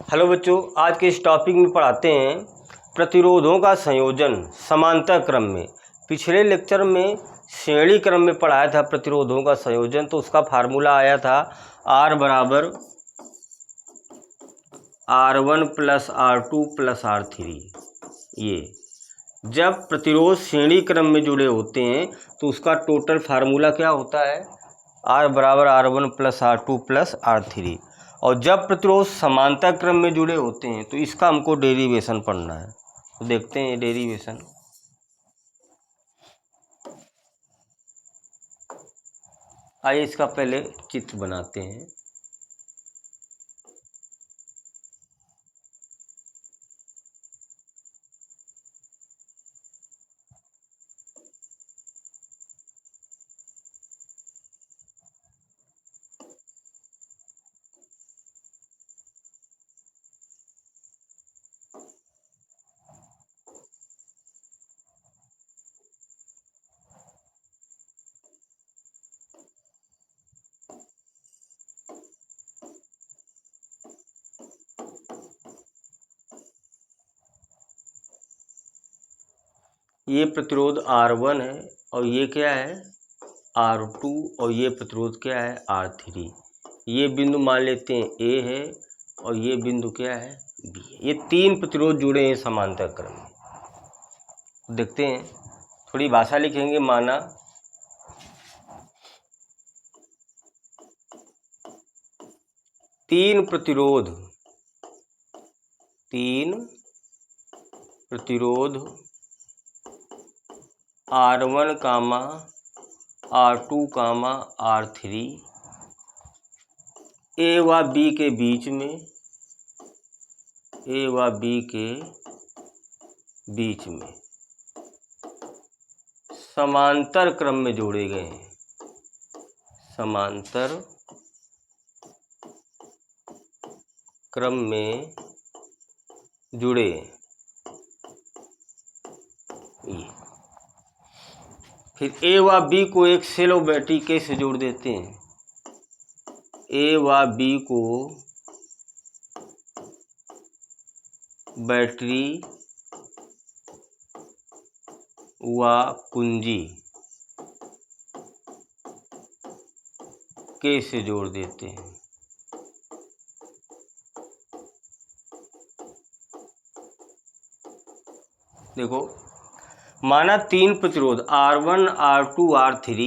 Hello बच्चों, आज के इस टॉपिक में पढ़ाते हैं प्रतिरोधों का संयोजन समांतर क्रम में। पिछले लेक्चर में श्रेणी क्रम में पढ़ाया था प्रतिरोधों का संयोजन, तो उसका फार्मूला आया था R बराबर R1 plus R2 plus R3। ये जब प्रतिरोध श्रेणी क्रम में जुड़े होते हैं तो उसका टोटल फार्मूला क्या होता है, R बराबर R1 plus R2 plus R3। और जब प्रतिरोध समांतर क्रम में जुड़े होते हैं तो इसका हमको डेरिवेशन पढ़ना है। तो देखते हैं डेरिवेशन। आइए इसका पहले चित्र बनाते हैं। ये प्रतिरोध R1 है और ये क्या है R2 और ये प्रतिरोध क्या है R3। ये बिंदु मान लेते हैं A है और ये बिंदु क्या है B है। ये तीन प्रतिरोध जुड़े हैं समांतर क्रम में। देखते हैं, थोड़ी भाषा लिखेंगे। माना तीन प्रतिरोध R1 comma R2 comma R3 A व B के बीच में समांतर क्रम में जोड़े गए हैं। समांतर क्रम में जुड़े ये। फिर A व B को एक सेल और बैटरी के से जोड़ देते हैं। A व B को बैटरी व कुंजी के से जोड़ देते हैं। देखो, माना तीन प्रतिरोध R1, R2, R3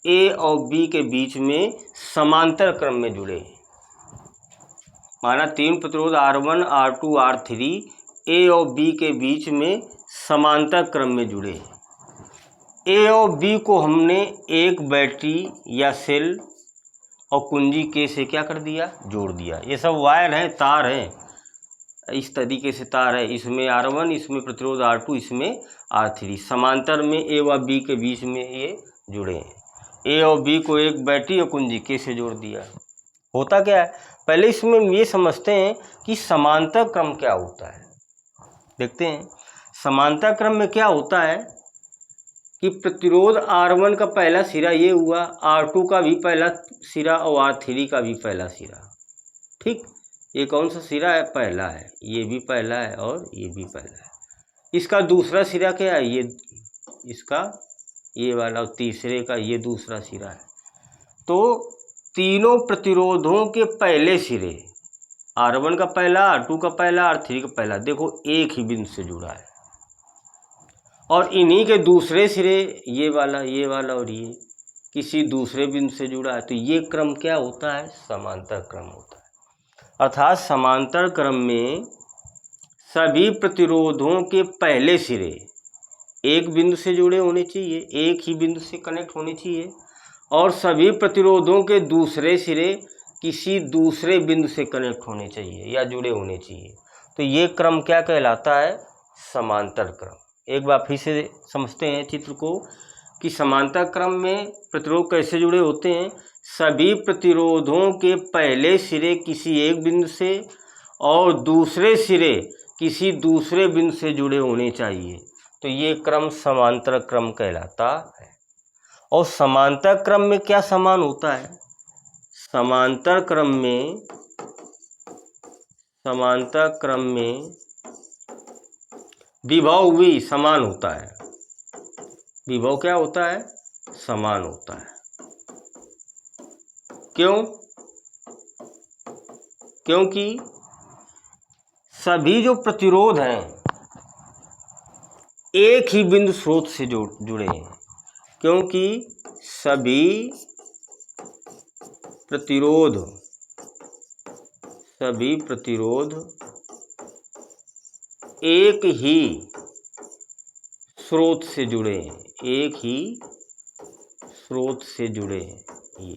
A और B के बीच में समांतर क्रम में जुड़े। माना तीन प्रतिरोध R1, R2, R3 A और B के बीच में समांतर क्रम में जुड़े। A और B को हमने एक बैटरी या सेल और कुंजी के से क्या कर दिया, जोड़ दिया। ये सब वायर हैं, तार हैं, इस तरीके से तार है। इसमें R1, इसमें प्रतिरोध R2, इसमें R3। समांतर में A व B के बीच में ये जुड़े हैं। A और B को एक बैटरी और कुंजी के से जोड़ दिया। होता क्या है, पहले इसमें ये समझते हैं कि समांतर क्रम क्या होता है। देखते हैं समांतर क्रम में क्या होता है कि प्रतिरोध R1 का पहला सिरा ये हुआ, R2 का भी पहला सिरा और R3 का भी पहला सिरा। ठीक, ये कौन सा सिरा है, पहला है। ये भी पहला है और ये भी पहला है। इसका दूसरा सिरा क्या है, ये इसका ये वाला, और तीसरे का ये दूसरा सिरा है। तो तीनों प्रतिरोधों के पहले सिरे, R1 का पहला, R2 का पहला, R3 का पहला, देखो एक ही बिंदु से जुड़ा है। और इन्हीं के दूसरे सिरे ये वाला और ये किसी दूसरे बिंदु से जुड़ा है। तो ये क्रम क्या होता है, समांतर क्रम होता है। अर्थात समांतर क्रम में सभी प्रतिरोधों के पहले सिरे एक बिंदु से जुड़े होने चाहिए, एक ही बिंदु से कनेक्ट होने चाहिए। और सभी प्रतिरोधों के दूसरे सिरे किसी दूसरे बिंदु से कनेक्ट होने चाहिए या जुड़े होने चाहिए। तो ये क्रम क्या कहलाता है, समांतर क्रम। एक बार फिर से समझते हैं चित्र को कि समांतर क्रम में प्रतिरोध कैसे जुड़े होते हैं। सभी प्रतिरोधों के पहले सिरे किसी एक बिंदु से और दूसरे सिरे किसी दूसरे बिंदु से जुड़े होने चाहिए। तो ये क्रम समांतर क्रम कहलाता है। और समांतर क्रम में क्या समान होता है, समांतर क्रम में समांतर क्रम में विभव भी समान होता है। विभव क्या होता है? समान होता है। क्यों? क्योंकि सभी जो प्रतिरोध हैं एक ही बिंदु स्रोत से जुड़े हैं। क्योंकि सभी प्रतिरोध एक ही स्रोत से जुड़े हैं। एक ही स्रोत से जुड़े हैं। ये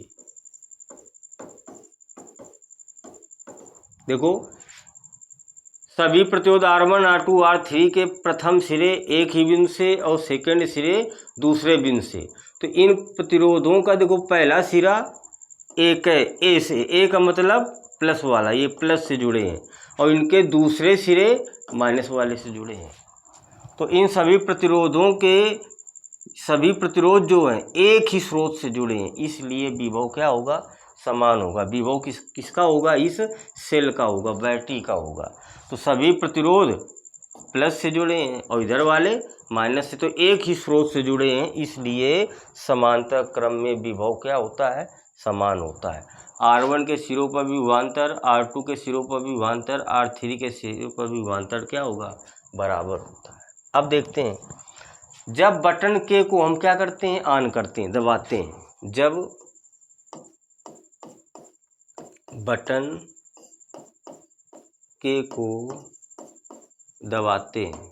देखो, सभी प्रतिरोध R1, R2, R3 के प्रथम सिरे एक ही बिंदु से और सेकंड सिरे दूसरे बिंदु से। तो इन प्रतिरोधों का देखो पहला सिरा एक है, ए से, ए का मतलब प्लस वाला, ये प्लस से जुड़े हैं, और इनके दूसरे सिरे माइनस वाले से जुड़े हैं। तो इन सभी प्रतिरोध जो हैं एक ही स्रोत से जुड़े हैं, इसलिए विभव क्या होगा? समान होगा। विभव किसका होगा? इस सेल का होगा, बैटरी का होगा। तो सभी प्रतिरोध प्लस से जुड़े हैं और इधर वाले माइनस से, तो एक ही स्रोत से जुड़े हैं, इसलिए समांतर क्रम में विभव क्या होता है? समान होता है। R1 के सिरों पर भी विभवांतर, R2 के सिरों पर भी विभवांतर, R3 के सिरों पर भी विभवांतर क्या होगा? बराबर होता है। अब देखते हैं, जब बटन के को हम क्या करते हैं? ऑन करते हैं, दबाते हैं। जब बटन के को दबाते हैं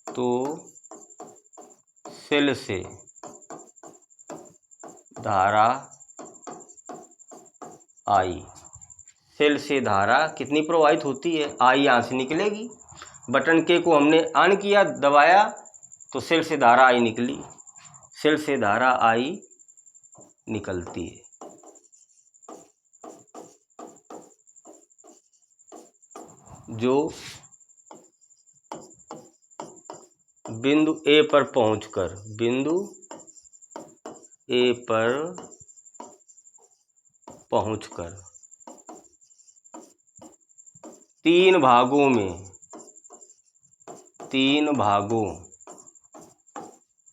तो सेल से धारा आई, सेल से धारा कितनी प्रवाहित होती है? आई यहाँ से निकलेगी। बटन के को हमने ऑन किया, दबाया, तो सेल से धारा आई निकली। सेल से धारा आई निकलती है। जो बिंदु ए पर पहुंचकर तीन भागों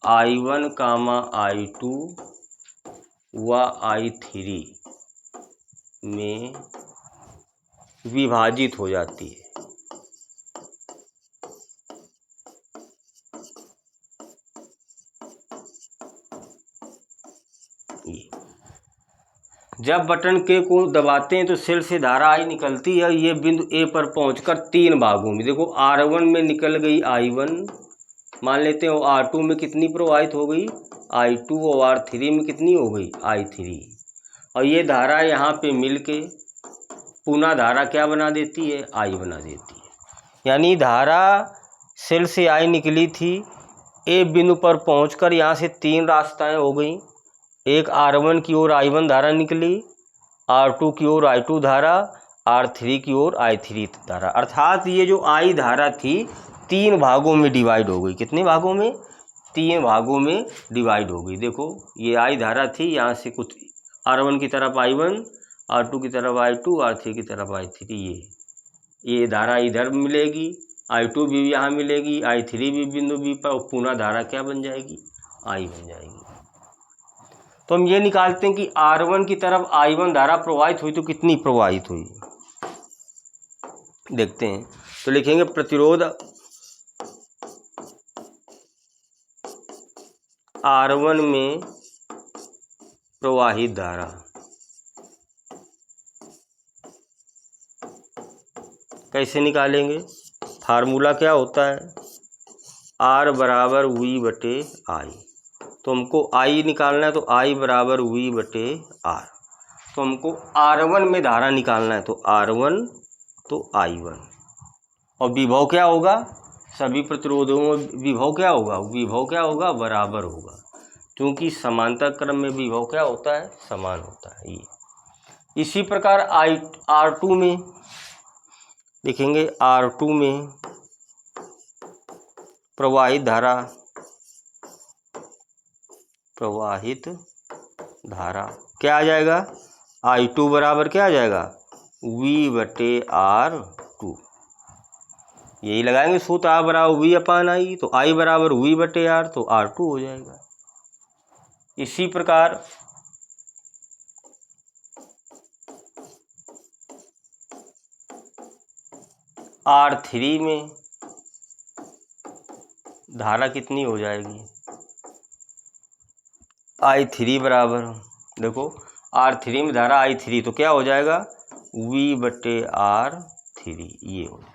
I1, I2 व I3 में विभाजित हो जाती है। जब बटन के को दबाते हैं तो सेल से धारा आई निकलती है। ये बिंदु ए पर पहुंचकर तीन भागों में, देखो R1 में निकल गई I1 मान लेते हैं, और R2 में कितनी प्रवाहित हो गई? I2, और R3 में कितनी हो गई? I3। और ये धारा यहाँ पे मिलके पुनः धारा क्या बना देती है? I बना देती है। यानी धारा सेल से आई निकली थी, ए बिंदु पर पहुंचकर यहाँ से तीन रास्ताएं हो गई। एक R1 की ओर I1 धारा निकली, R2 की ओर I2 धारा, R3 की ओर I3 धारा। अर्थात ये जो I धारा थी तीन भागों में डिवाइड हो गई। कितने भागों में? तीन भागों में डिवाइड हो गई। देखो ये I धारा थी, यहाँ से कुछ R1 की तरफ I1, R2 की तरफ I2, R3 की तरफ I3। ये धारा इधर मिलेगी, I2 भी यहाँ मिलेगी, I3 भी बिंदु बी पर, पुनः धारा क्या बन जाएगी? I बन जाएगी। तो हम ये निकालते हैं कि R1 की तरफ I1 धारा प्रवाहित हुई तो कितनी प्रवाहित हुई, देखते हैं। तो लिखेंगे प्रतिरोध R1 में प्रवाहित धारा, कैसे निकालेंगे? फार्मूला क्या होता है? R बराबर V बटे I। तो हमको I निकालना है, तो I बराबर V बटे R। तो हमको R1 में धारा निकालना है, तो R1 तो I1। और विभव क्या होगा? सभी प्रतिरोधों में विभव क्या होगा? विभव क्या होगा? बराबर होगा, क्योंकि समांतर क्रम में विभव क्या होता है? समान होता है। ये इसी प्रकार R2 में देखेंगे। R2 में प्रवाहित धारा क्या आ जाएगा? I2 बराबर क्या आ जाएगा, V/R2। यही लगाएंगे सूत्र, R बराबर V/I, तो I बराबर V/R, तो R2 हो जाएगा। इसी प्रकार R3 में धारा कितनी हो जाएगी, I3 बराबर, देखो R3 में धारा I3, तो क्या हो जाएगा, V/R3, ये हो जाएगा।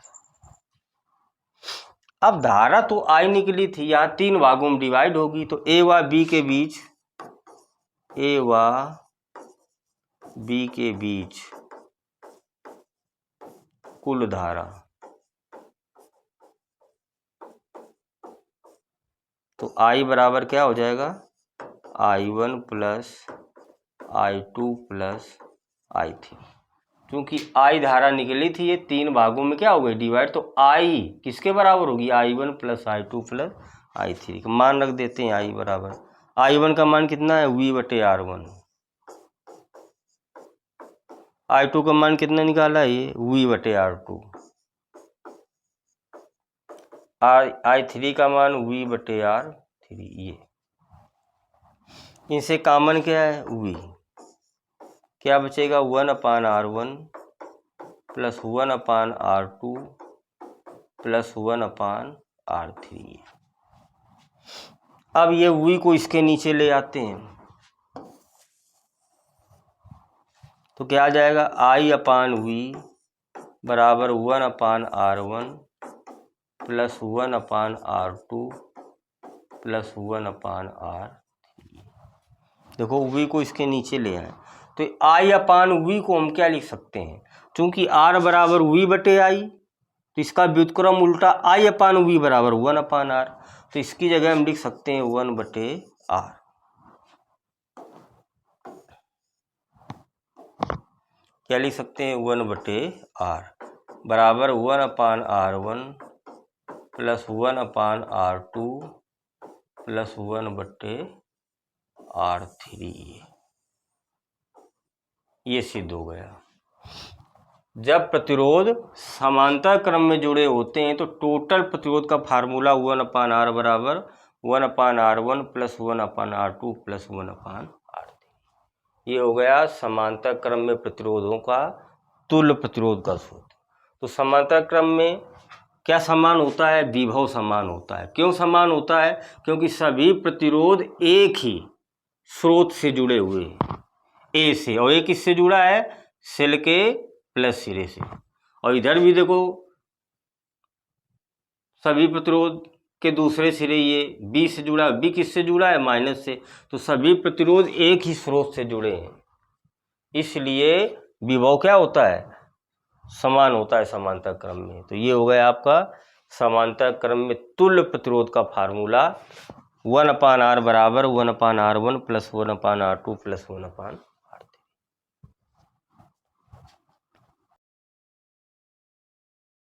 अब धारा तो I निकली थी, यहाँ 3 भागों में डिवाइड होगी, तो A व B के बीच कुल धारा, तो I बराबर क्या हो जाएगा, I1 plus I2 plus I3। क्योंकि I धारा निकली थी, ये 3 भागों में क्या हो गई, डिवाइड, तो I किसके बराबर होगी, I1 plus I2 plus I3 का मान रख देते हैं। I बराबर, I1 का मान कितना है, V/R1, I2 का मान कितना निकाला है, ये V/R2, I3 का मान V/R3, ये इनसे कॉमन क्या है, V, क्या बचेगा, 1/R1 plus 1/R2 plus 1/R3। अब ये V को इसके नीचे ले आते हैं, तो क्या आ जाएगा, I/V बराबर 1/R1 plus 1/R2 plus 1/R3। देखो V को इसके नीचे ले आए, तो I/V को हम क्या लिख सकते हैं, चूंकि R बराबर V/I, तो इसका व्युत्क्रम उल्टा I/V बराबर 1/R, तो इसकी जगह हम लिख सकते हैं 1/R। क्या लिख सकते हैं, 1/R बराबर 1/R1 plus 1/R2 plus 1/R3। ये सिद्ध हो गया। जब प्रतिरोध समांतर क्रम में जुड़े होते हैं तो टोटल प्रतिरोध का फार्मूला 1/R बराबर 1/R1 plus 1/R2 plus 1/R3। ये हो गया समांतर क्रम में प्रतिरोधों का तुल्य प्रतिरोध का सूत्र। तो समांतर क्रम में क्या समान होता है, विभव समान होता है। क्यों समान होता है, क्योंकि सभी प्रतिरोध एक ही स्रोत से जुड़े हुए हैं, ए से, और एक किससे जुड़ा है, सेल के प्लस सिरे से। और इधर भी देखो सभी प्रतिरोध के दूसरे सिरे ये बी से जुड़ा है, बी किससे जुड़ा है, माइनस से। तो सभी प्रतिरोध एक ही स्रोत से जुड़े हैं, इसलिए विभव क्या होता है, समान होता है समांतर क्रम में। तो ये हो गया आपका समांतर क्रम में तुल्य प्रतिरोध का फार्मूला 1/R बराबर 1/R1 plus 1/R2 plus 1/R